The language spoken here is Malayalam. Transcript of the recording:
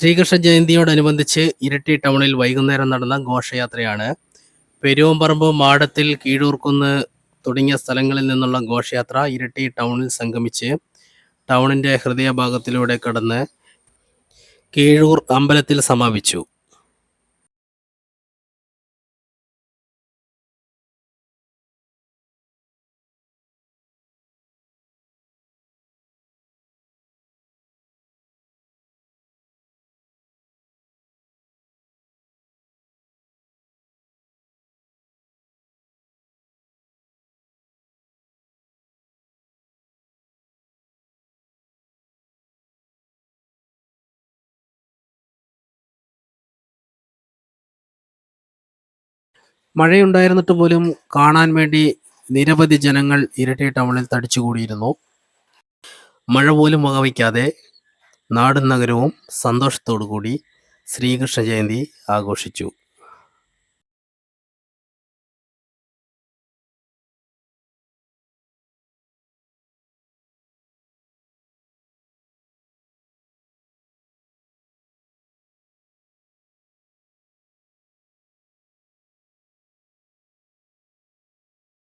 ശ്രീകൃഷ്ണ ജയന്തിയോടനുബന്ധിച്ച് ഇരിട്ടി ടൗണിൽ വൈകുന്നേരം നടന്ന ഘോഷയാത്രയാണ്. പെരുവമ്പറമ്പ്, മാടത്തിൽ, കീഴൂർക്കുന്ന് തുടങ്ങിയ സ്ഥലങ്ങളിൽ നിന്നുള്ള ഘോഷയാത്ര ഇരിട്ടി ടൗണിൽ സംഗമിച്ച് ടൗണിന്റെ ഹൃദയഭാഗത്തിലൂടെ കടന്ന് കീഴൂർ അമ്പലത്തിൽ സമാപിച്ചു. മഴയുണ്ടായിരുന്നിട്ട് പോലും കാണാൻ വേണ്ടി നിരവധി ജനങ്ങൾ ഇരിട്ടി ടൗണിൽ തടിച്ചുകൂടിയിരുന്നു. മഴ പോലും വകവയ്ക്കാതെ നാടും നഗരവും സന്തോഷത്തോടുകൂടി ശ്രീകൃഷ്ണ ജയന്തി ആഘോഷിച്ചു.